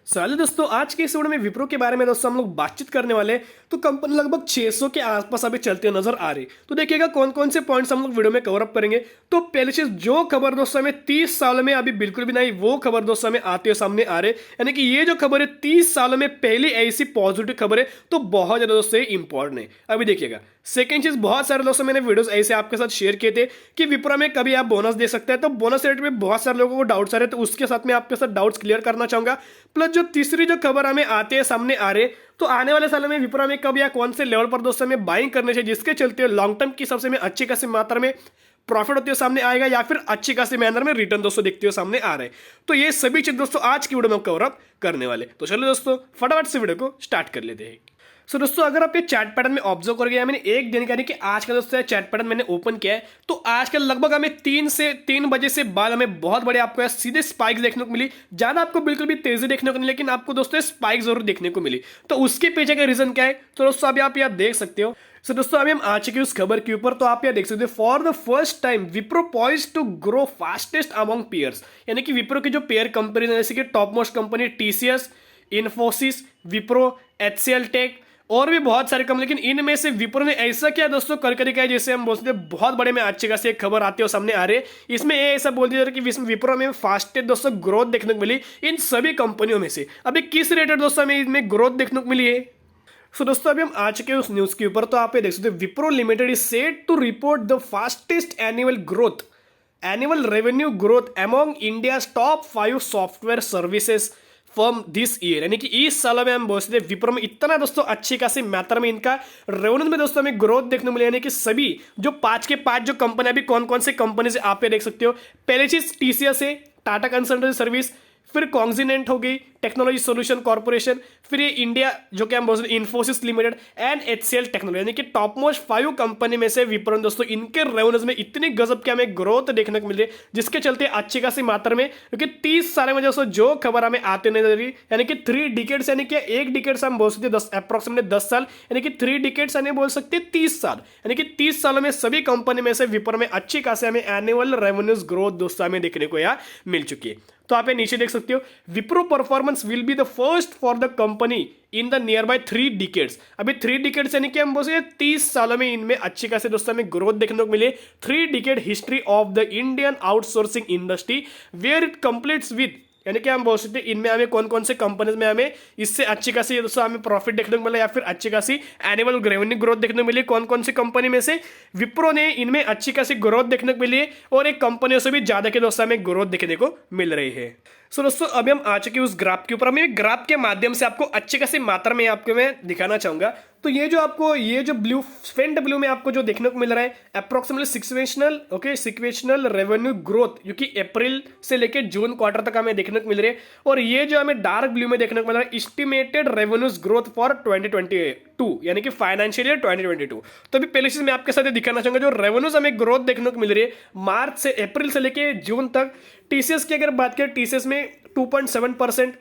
चलिए दोस्तों, आज के इस वीडियो में विप्रो के बारे में दोस्तों हम लोग बातचीत करने वाले हैं। तो कंपनी लगभग 600 के आसपास अभी चलती हुई नजर आ रही। तो देखिएगा कौन कौन से पॉइंट्स हम लोग वीडियो में कवर अप करेंगे। तो पहली चीज, जो खबर दोस्तों हमें 30 सालों में अभी बिल्कुल भी नहीं, वो खबर दोस्तों हमें आते हुए सामने आ रहे। यानी कि ये जो खबर है 30 सालों में पहली ऐसी पॉजिटिव खबर है, तो बहुत ज्यादा दोस्तों इंपॉर्टेंट है। अभी देखिएगा सेकंड चीज, बहुत सारे दोस्तों मैंने वीडियोस ऐसे आपके साथ शेयर किए थे कि विप्रो में कभी आप बोनस दे सकते हैं। तो बोनस रेट में बहुत सारे लोगों को डाउट्स आ रहे, तो उसके साथ में आपके साथ डाउट्स क्लियर करना चाहूंगा। प्लस जो तीसरी जो खबर हमें आते हैं सामने आ रहे, तो आने वाले सालों में विप्रो में कब या कौन से लेवल पर दोस्तों में बाइंग करने चाहिए, जिसके चलते लॉन्ग टर्म की सबसे में अच्छी खासी मात्रा में प्रॉफिट होते हुए सामने आएगा, या फिर अच्छी खासी मैनर में रिटर्न दोस्तों देखते हुए सामने आ रहे हैं। तो ये सभी चीज दोस्तों आज की वीडियो में कवर अप करने वाले। तो चलो दोस्तों फटाफट से वीडियो को स्टार्ट कर लेते हैं। सो दोस्तों, अगर आप ये चैट पैटर्न में ऑब्जर्व करोगे, मैंने एक जानकारी कि आज का दोस्तों चैट पैटर्न मैंने ओपन किया है, तो आज कल लगभग हमें 3 बजे से बाद हमें बहुत बड़े आपको सीधे स्पाइक्स देखने को मिली। ज्यादा आपको बिल्कुल भी तेजी देखने को नहीं, लेकिन आपको दोस्तों स्पाइक जरूर देखने को मिली। तो उसके पीछे का रीजन क्या है, तो दोस्तों अभी आप यहाँ देख सकते हो। सो दोस्तों अभी हम आ चुके उस खबर के ऊपर। तो आप यहाँ देख सकते हो, for the first time Wipro poised to grow fastest among peers. यानी कि विप्रो की जो पेयर कंपनी जैसे कि top most company TCS, Infosys, Wipro, HCL tech और भी बहुत सारे कंपनी, लेकिन इनमें से विप्रो ने ऐसा किया दोस्तों करके दिखाया, जैसे हम बोलते हैं बहुत बड़े में अच्छी खासी एक खबर आती है सामने आ रहे। इसमें ये ऐसा बोल दिया कि विप्रो में फास्टेस्ट दोस्तों ग्रोथ देखने को मिली इन सभी कंपनियों में से। अभी किस रेटेड दोस्तों हमें इसमें ग्रोथ देखने को मिली है। सो दोस्तों अभी हम आ चुके हैं उस न्यूज के ऊपर। तो आप ये देख सकते हो, Wipro limited is said to report the fastest annual revenue growth among India top 5 software services firm this year. यानी कि इस साल में हम बोलते हैं विप्रो में इतना दोस्तों अच्छी खासी मात्रा में इनका रेवेन्यू में दोस्तों हमें ग्रोथ देखने को मिले। यानी कि सभी जो 5 के 5 जो कंपनी, अभी कौन कौन से कंपनी से आप ये देख सकते हो। पहले चीज टीसीएस है, टाटा कंसल्टेंसी सर्विस, फिर कॉन्जिनेंट हो गई, टेक्नोलॉजी सोल्यूशन कॉर्पोरेशन, फिर ये इंडिया जो कि हम बोलते हैं Infosys limited and HCL technology. यानी कि टॉप मोस्ट 5 कंपनी में से विप्रो दोस्तों इनके रेवेन्यूज में इतनी गजब के हमें ग्रोथ देखने को मिल रही है, जिसके चलते अच्छी खासी मात्रा में, क्योंकि 30 साल में दोस्तों जो खबर हमें आते नहीं रही, यानी कि 3 डिकेड्स, यानी कि एक डिकेड से हम बोल सकते हैं अप्रोक्सीमेटली 10 साल, यानी कि 3 डिकेड्स यानी बोल सकते हैं 30 साल। यानी कि 30 सालों में सभी कंपनी में से विप्रो में अच्छी खासी हमें एनुअल रेवेन्यूज ग्रोथ दोस्तों हमें देखने को यहाँ मिल चुकी है। तो आप नीचे देख सकते हो, Wipro performance will be the first for the company in the near by 3 decades. अभी 3 डिकेड्स यानी कि हम बोलते 30 सालों में इनमें अच्छी खासी दोस्तों हमें ग्रोथ देखने को मिले। 3 decade history of the Indian outsourcing industry where it completes with, यानी कि हम बोल सकते हैं इनमें हमें कौन कौन से कंपनीज में हमें इससे अच्छी खासी दोस्तों हमें प्रॉफिट देखने को मिला, या फिर अच्छी खासी एनुअल रेवेन्यू ग्रोथ देखने को मिली। कौन कौन सी कंपनी में से विप्रो ने इनमें अच्छी खासी ग्रोथ देखने को मिली है, और एक कंपनियों से भी ज्यादा के दोस्तों हमें ग्रोथ देखने को मिल रही है। सो दोस्तों अभी हम आ चुके उस ग्राफ के ऊपर। मैं ग्राफ के माध्यम से आपको अच्छी खासी मात्रा में आपको मैं दिखाना चाहूंगा। तो ये जो आपको ये जो ब्लू फेंट ब्लू में आपको जो देखने को मिल रहा है अप्रोक्सीमेटली सिक्वेशनल रेवेन्यू ग्रोथ, क्योंकि अप्रैल से लेकर जून क्वार्टर तक हमें देखने को मिल रही है। और ये जो हमें डार्क ब्लू में देखने को मिल रहा है एस्टिमेटेड रेवेन्यूज ग्रोथ फॉर 2022, यानी कि फाइनेंशियल ईयर 2022। तो अभी पहले चीज मैं आपके साथ दिखाना चाहूंगा, जो रेवेन्यूज हमें ग्रोथ देखने को मिल रही है मार्च से अप्रैल से लेकर जून तक। टीसीएस की अगर बात करें, टीसीएस में 2.7%,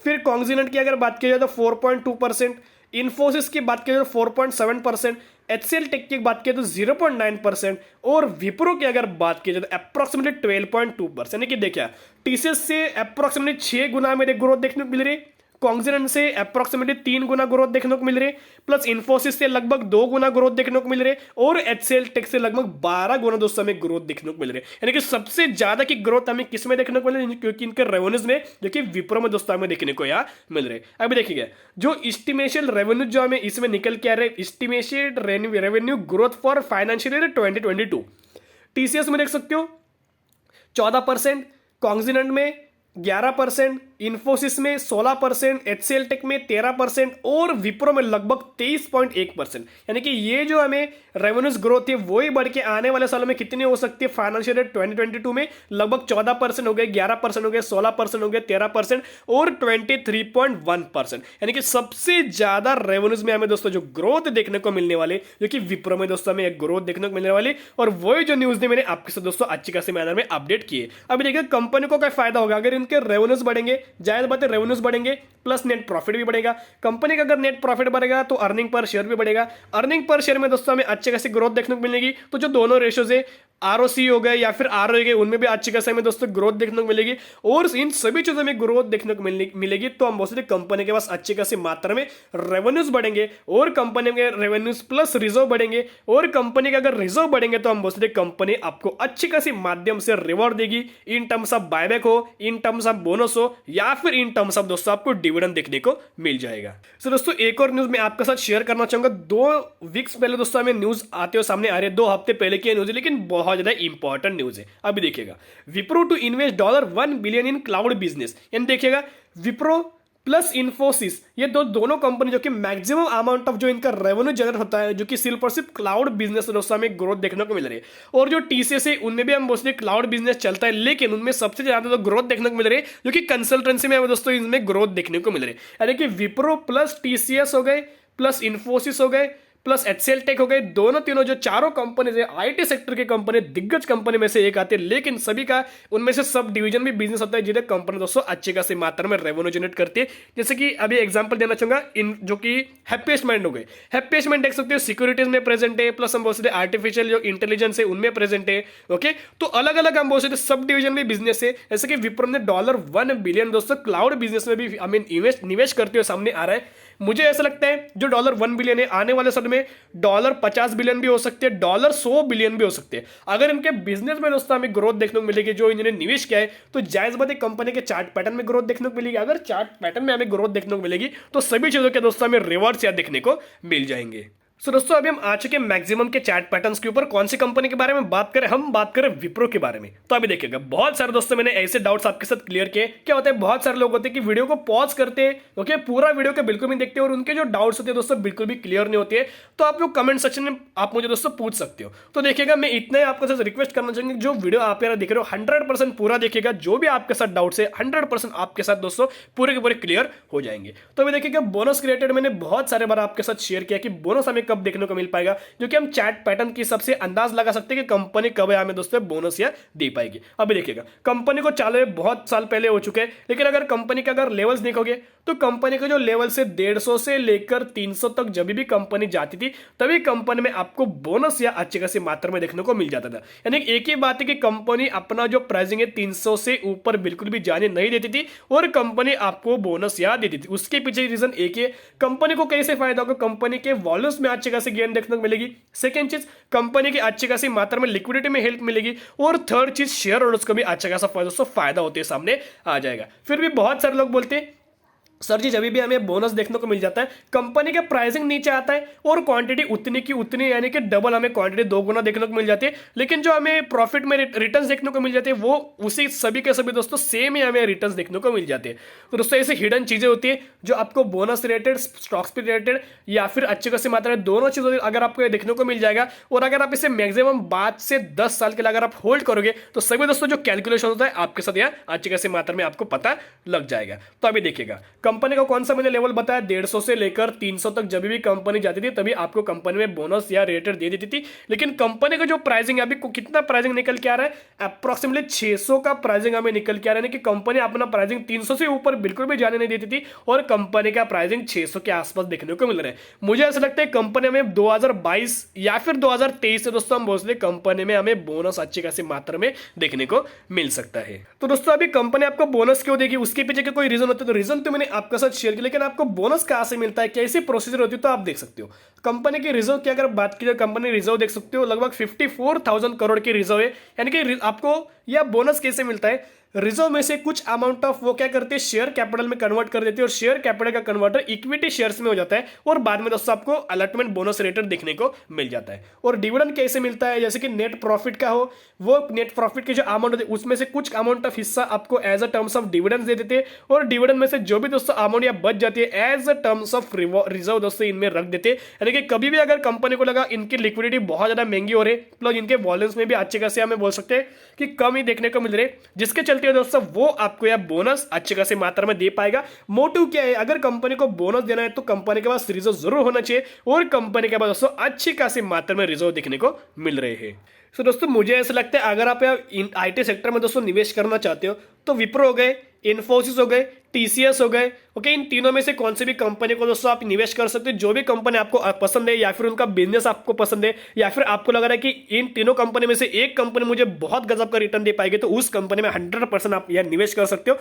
फिर कॉन्जिनेंट की अगर बात की जाए तो 4.2%, इन्फोसिस की बात की जाए तो 4.7%, एचसीएल टेक की बात की जाए तो 0.9%, और विप्रो की अगर बात की जाए तो अप्रोक्सीमेटली 12.2%। यानी कि देखिए टीसीएस से अप्रोक्सीमेटली 6 गुना मेरे ग्रोथ देखने को मिल रही है, कॉन्जिनेंट से अप्रोक्सीमेटली 3 गुना ग्रोथ देखने को मिल रही है, प्लस इन्फोसिस से लगभग 2 गुना ग्रोथ देखने को मिल रही है, और एचसीएल टेक से लगभग 12 गुना दोस्तों हमें ग्रोथ देखने को मिल रही है। यानी कि सबसे ज्यादा की ग्रोथ हमें किस में देखने को मिल रही है, क्योंकि इनके रेवेन्यूज में, जो कि विप्रो में दोस्तों हमें देखने को यहाँ मिल रहे हैं। अभी देखिए जो एस्टिमेशन रेवेन्यू जो हमें इसमें निकल के आ रहे, estimated revenue growth for financial year 2022, TCS में देख सकते हो 14%, कॉन्जिनेंट में 11%, इन्फोसिस में 16%, एचसीएल टेक में 13%, और विप्रो में लगभग 23.1%। यानी कि ये जो हमें रेवेन्यूज ग्रोथ है वही बढ़ के आने वाले सालों में कितनी हो सकती है, फाइनेंशियल ईयर 2022 में लगभग 14% हो गए, 11% हो गए, 16% हो गए, 13% और 23.1%। यानी कि सबसे ज्यादा रेवेन्यूज में हमें दोस्तों जो ग्रोथ देखने को मिलने वाले, जो कि विप्रो में दोस्तों हमें एक ग्रोथ देखने को मिलने वाली, और वही जो न्यूज ने मैंने आपके साथ दोस्तों अच्छी खासी मैनर में अपडेट किए। अभी देखिए कंपनी को क्या फायदा होगा, अगर इनके रेवेन्यूज बढ़ेंगे, जायज बात है रेवेन्यूज बढ़ेंगे प्लस नेट प्रॉफिट भी बढ़ेगा। कंपनी का अगर नेट प्रॉफिट बढ़ेगा तो अर्निंग पर शेयर भी बढ़ेगा। अर्निंग पर शेयर में दोस्तों हमें अच्छे खासी ग्रोथ देखने को मिलेगी। तो जो दोनों रेशियोज है आरओसी हो गए या फिर आर हो गए, उनमें भी अच्छी खासी हमें दोस्तों ग्रोथ देखने को मिलेगी। और इन सभी चीजों में ग्रोथ देखने को मिलेगी तो हम बोलते कंपनी के पास अच्छी खासी मात्रा में रेवेन्यूज बढ़ेंगे, और कंपनी के रेवेन्यूज प्लस रिजर्व बढ़ेंगे, और कंपनी के अगर रिजर्व बढ़ेंगे तो हम बोलते कंपनी आपको अच्छी खासी माध्यम से रिवॉर्ड देगी, इन टर्म्स ऑफ बायबैक हो, इन टर्म्स ऑफ बोनस हो, या फिर इन टर्म्स ऑफ दोस्तों आपको डिविडेंड देखने को मिल जाएगा। सो दोस्तों एक और न्यूज मैं आपके साथ शेयर करना चाहूंगा। 2 वीक्स पहले दोस्तों हमें न्यूज आते हुए सामने आ रही है, 2 हफ्ते पहले की न्यूज है, लेकिन बहुत ज्यादा इंपॉर्टेंट न्यूज है। अभी देखिएगा, Wipro to invest $1 billion in cloud business. यानी देखिएगा विप्रो प्लस इन्फोसिस, ये दोनों कंपनी जो कि मैक्सिमम अमाउंट ऑफ जो इनका रेवेन्यू जनरेट होता है, जो कि सिर्फ और सिर्फ क्लाउड बिजनेस दोस्तों में ग्रोथ देखने को मिल रही है। और जो टीसीएस है उनमें भी हम मोस्टली क्लाउड बिजनेस चलता है, लेकिन उनमें सबसे ज्यादा तो ग्रोथ देखने को मिल रही है जो कि कंसल्टेंसी में हमें दोस्तों इनमें ग्रोथ देखने को मिल रही है। यानी कि विप्रो प्लस टीसीएस हो गए, प्लस इन्फोसिस हो गए, प्लस एचसीएल टेक हो गए, दोनों तीनों जो चारों कंपनी है आईटी सेक्टर की कंपनी, दिग्गज कंपनी में से एक आती है, लेकिन सभी का उनमें से सब डिवीजन भी बिजनेस होता है जिन्हें कंपनी दोस्तों अच्छी खासी मात्रा में रेवेन्यू जनरेट करती है। जैसे कि अभी एग्जांपल देना चाहूंगा, इन जो कि हैप्पीएस्ट माइंड हो गए, हैप्पीएस्ट माइंड देख सकते हो सिक्योरिटीज में प्रेजेंट है, प्लस हम बोल सकते आर्टिफिशियल जो इंटेलिजेंस है उनमें प्रेजेंट है। ओके, तो अलग अलग हम बोल सकते सब डिवीजन में बिजनेस है। जैसे कि विप्रो ने $1 बिलियन दोस्तों क्लाउड बिजनेस में भी निवेश करते हुए सामने आ रहा है। मुझे ऐसा लगता है जो $1 बिलियन है आने वाले समय में $50 बिलियन भी हो सकते हैं, $100 बिलियन भी हो सकते हैं। अगर इनके बिजनेस में दोस्तों हमें ग्रोथ देखने को मिलेगी, जो इन्होंने निवेश किया है, तो जायज बात है कंपनी के चार्ट पैटर्न में ग्रोथ देखने को मिलेगी। अगर चार्ट पैटर्न में हमें ग्रोथ देखने को मिलेगी तो सभी चीजों के दोस्तों हमें रिवॉर्ड्स या देखने को मिल जाएंगे। सो दोस्तों अभी हम आ चुके मैक्सिमम के चार्ट पैटर्न्स के ऊपर। कौन सी कंपनी के बारे में बात करें, हम बात करें विप्रो के बारे में। तो अभी देखिएगा, बहुत सारे दोस्तों मैंने ऐसे डाउट्स आपके साथ क्लियर किए। क्या होता है, बहुत सारे लोग होते हैं कि वीडियो को पॉज करते हैं, ओके, पूरा वीडियो को बिल्कुल नहीं देखते और उनके जो डाउट्स होते हैं दोस्तों बिल्कुल भी क्लियर नहीं होते हैं। तो आप लोग कमेंट सेक्शन में आप मुझे दोस्तों पूछ सकते हो। तो देखिएगा, मैं इतना ही आपके साथ रिक्वेस्ट करना चाहूंगा, जो वीडियो आप यार देख रहे हो 100% पूरा देखिएगा। जो भी आपके साथ डाउट्स है 100% आपके साथ दोस्तों पूरे के पूरे क्लियर हो जाएंगे। तो अभी देखिएगा, बोनस रिलेटेड मैंने बहुत सारे बार आपके साथ शेयर किया कि बोनस हमें कब देखने को मिल पाएगा, जो कि हम चैट पैटर्न की सबसे अंदाज लगा सकते हैं कि कंपनी कब हमें दोस्तों बोनस या दे पाएगी। अभी देखिएगा, कंपनी को चालू बहुत साल पहले हो चुके हैं, लेकिन अगर कंपनी के अगर लेवल्स देखोगे तो कंपनी के जो लेवल से 150 से लेकर 300 तक जब भी कंपनी जाती थी, तभी कंपनी में आपको बोनस या अच्छी खासी मात्रा में देखने को मिल जाता था। यानी एक ही बात है कि कंपनी अपना जो प्राइसिंग है 300 से ऊपर बिल्कुल भी जाने नहीं देती थी और कंपनी आपको बोनस या देती थी। उसके पीछे रीजन एक ही है, कंपनी को कैसे फायदा होगा, कंपनी के वॉल्यूम्स में अच्छी खासी गेन देखने को मिलेगी। सेकेंड चीज, कंपनी की अच्छी खासी मात्रा में लिक्विडिटी में हेल्प मिलेगी। और थर्ड चीज, शेयर होल्डर्स को भी अच्छा खासा फायदा होते सामने आ जाएगा। फिर भी बहुत सारे लोग बोलते हैं सर जी, जब भी हमें बोनस देखने को मिल जाता है, कंपनी का प्राइसिंग नीचे आता है और क्वांटिटी उतनी की उतनी, यानी कि डबल हमें क्वांटिटी 2 गुना देखने को मिल जाती है, लेकिन जो हमें प्रॉफिट में रिटर्न्स देखने को मिल जाते हैं वो उसी सभी के सभी दोस्तों सेम ही हमें रिटर्न्स देखने को मिल जाते हैं। तो दोस्तों ऐसे हिडन चीजें होती है जो आपको बोनस रिलेटेड, स्टॉक्स पे रिलेटेड या फिर अच्छी खासी मात्रा में दोनों चीजों अगर आपको देखने को मिल जाएगा, और अगर आप इसे मैक्सिमम 5 से 10 साल के लिए अगर आप होल्ड करोगे तो सभी दोस्तों जो कैलकुलेशन होता है आपके साथ यह अच्छी खासी मात्रा में आपको पता लग जाएगा। तो अभी देखिएगा, कंपनी का कौन सा लेवल बताया, 150 से लेकर 300 तक जब भी कंपनी जाती थी तभी आपको कंपनी में बोनस या रेटेड दे देती थी। लेकिन कंपनी का जो प्राइसिंग है, अभी कितना प्राइसिंग निकल के आ रहा है, अप्रोक्सीमेटली 600 का प्राइसिंग हमें निकल के आ रहा है कि कंपनी अपना प्राइसिंग 300 से ऊपर बिल्कुल भी जाने नहीं देती थी और कंपनी का प्राइसिंग 600 के आसपास देखने को मिल रहा है। मुझे ऐसा लगता है कंपनी में 2022 या फिर 2023 से दोस्तों हम बोलते हैं कंपनी में हमें बोनस अच्छी खासी मात्रा में देखने को मिल सकता है। तो दोस्तों अभी कंपनी आपको बोनस क्यों देगी, उसके पीछे के कोई रीजन होता है, तो रीजन तो मैंने आपके साथ शेयर किया, लेकिन आपको बोनस कहां से मिलता है, कैसी प्रोसीजर होती है, तो आप देख सकते हो। कंपनी की रिजर्व की अगर बात की जाए, कंपनी रिजर्व देख सकते हो लगभग 54,000 करोड़ की रिजर्व है। यानी कि आपको यह बोनस कैसे मिलता है, रिजर्व में से कुछ अमाउंट ऑफ वो क्या करते हैं, शेयर कैपिटल में कन्वर्ट कर देते हैं और शेयर कैपिटल का कन्वर्टर इक्विटी शेयर्स में हो जाता है और बाद में दोस्तों आपको अलॉटमेंट बोनस रेटेड देखने को मिल जाता है। और डिविडेंड कैसे मिलता है, जैसे कि नेट प्रॉफिट का हो, वो नेट प्रॉफिट की जो अमाउंट होती है उसमें से कुछ अमाउंट ऑफ हिस्सा आपको as a terms of dividend दे देते हैं और डिविडेंड में से जो भी दोस्तों अमाउंट या बच जाती है as a terms of reserve दोस्तों इनमें रख देते हैं। यानी कि कभी भी अगर कंपनी को लगा इनकी लिक्विडिटी बहुत ज्यादा महंगी हो रही है, प्लस इनके वॉल्यूम्स में भी अच्छे खासे हमें बोल सकते हैं कि कम ही देखने को मिल रहे, जिसके चलते दोस्तों वो आपको यह बोनस अच्छे खासी मात्रा में दे पाएगा। मोटिव क्या है, अगर कंपनी को बोनस देना है तो कंपनी के पास रिजर्व जरूर होना चाहिए और कंपनी के पास दोस्तों अच्छी खासी मात्रा में रिजर्व देखने को मिल रहे हैं। तो दोस्तों मुझे ऐसा लगता है अगर आप आईटी सेक्टर में दोस्तों निवेश करना चाहते हो तो विप्रो हो गए, इन्फोसिस हो गए, टीसीएस हो गए, ओके, इन तीनों में से कौन सी भी कंपनी को दोस्तों आप निवेश कर सकते हो। जो भी कंपनी आपको पसंद है या फिर उनका बिजनेस आपको पसंद है या फिर आपको लग रहा है कि इन तीनों कंपनी में से एक कंपनी मुझे बहुत गजब का रिटर्न दे पाएगी, तो उस कंपनी में 100% आप यह निवेश कर सकते हो।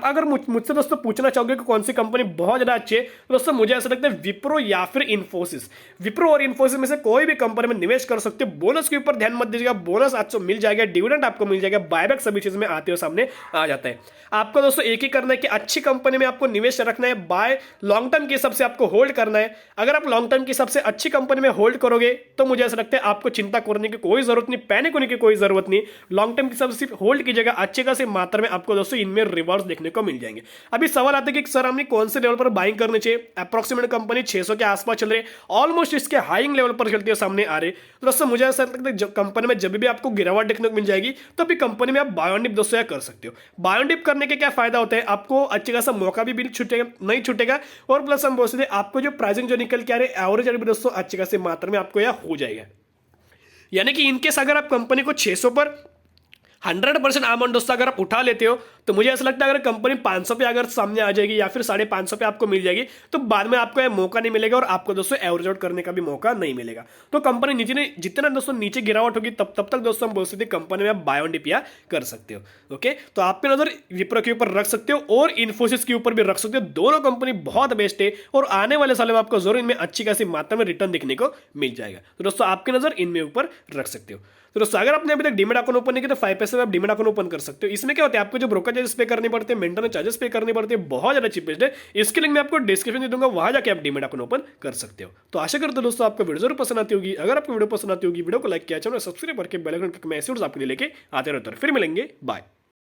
अगर मुझसे दोस्तों पूछना चाहोगे कि कौन सी कंपनी बहुत ज्यादा अच्छी है, तो दोस्तों मुझे ऐसा लगता है विप्रो या फिर इन्फोसिस। विप्रो और इन्फोसिस में से कोई भी कंपनी में निवेश कर सकते हो। बोनस के ऊपर ध्यान मत दीजिएगा, बोनस आपको मिल जाएगा, डिविडेंड आपको मिल जाएगा, बायबैक सभी चीज में आते हुए सामने आ जाता है। आपको दोस्तों एक ही करना है कि अच्छी कंपनी में आपको निवेश रखना है, बाय लॉन्ग टर्म के हिसाब से आपको होल्ड करना है। अगर आप लॉन्ग टर्म के हिसाब से अच्छी कंपनी में होल्ड करोगे तो मुझे ऐसा लगता है आपको चिंता करने की कोई जरूरत नहीं, पैनिक होने की कोई जरूरत नहीं। लॉन्ग टर्म के हिसाब से सिर्फ होल्ड कीजिएगा, अच्छे खासी मात्रा में आपको दोस्तों इनमें रिवॉर्ड्स देखने को मिल जाएंगे। अभी सवाल आता है कि सर हमने कौन से लेवल पर बाइंग करनी चाहिए। अप्रोक्सीमेट कंपनी 600 के आसपास चल रही है, ऑलमोस्ट इसके हाइंग लेवल पर चलते हुए सामने आ रहे। तो दोस्तों मुझे ऐसा लगता है कंपनी में जब भी आपको गिरावट देखने को मिल जाएगी तो अभी कंपनी में आप बाय ऑन डिप दोस्तों कर सकते हो। बाय ऑन डिप करने के क्या फायदा होता है, आपको अच्छे खासा मौका भी छूटेगा नहीं छूटेगा, और प्लस हम बोल सकते आपको जो प्राइसिंग जो निकल के आ रहे एवरेज भी दोस्तों अच्छे खासी मात्रा में आपको यह हो जाएगा। यानी कि इनकेस अगर आप कंपनी को 600 पर 100% अमाउंट दोस्तों अगर आप उठा लेते हो तो मुझे ऐसा लगता है अगर कंपनी 500 पे अगर सामने आ जाएगी या फिर 550 पे आपको मिल जाएगी तो बाद में आपको यह मौका नहीं मिलेगा और आपको दोस्तों एवरेज आउट करने का भी मौका नहीं मिलेगा। तो कंपनी नीचे जितना दोस्तों नीचे गिरावट होगी तब तक दोस्तों हम बोल सकते कंपनी में आप बाय ऑन डिप या कर सकते हो। ओके, तो आप पे नजर विप्रो के ऊपर रख सकते हो और इन्फोसिस के ऊपर भी रख सकते हो। दोनों कंपनी बहुत बेस्ट है और आने वाले सालों में आपको जरूर इनमें अच्छी खासी मात्रा में रिटर्न देखने को मिल जाएगा। तो दोस्तों आपकी नजर इनमें ऊपर रख सकते हो। तो दोस्तों अगर आपने अभी तक डीमैट अकाउंट ओपन नहीं किया तो 5 पैसे में आप डीमैट अकाउंट ओपन कर सकते हो। इसमें क्या होता है, आपको जो ब्रोकर चार्जेस पे करने पड़ते हैं, मेंटेनेंस चार्जेस पे करने पड़ते हैं, बहुत ज्यादा चीपेस्ट है। इसके लिंक मैं आपको डिस्क्रिप्शन दे दूंगा, वहां जाके आप डीमैट अकाउंट ओपन कर सकते हो। तो आशा करते हो दोस्तों आपको वीडियो जरूर पसंद आती होगी। अगर आपको वीडियो पसंद आती होगी वीडियो को लाइक किया, चैनल सब्सक्राइब करके बेल आइकन के मैसेज आपके लिए लेके आते रहते हैं। फिर मिलेंगे, बाय।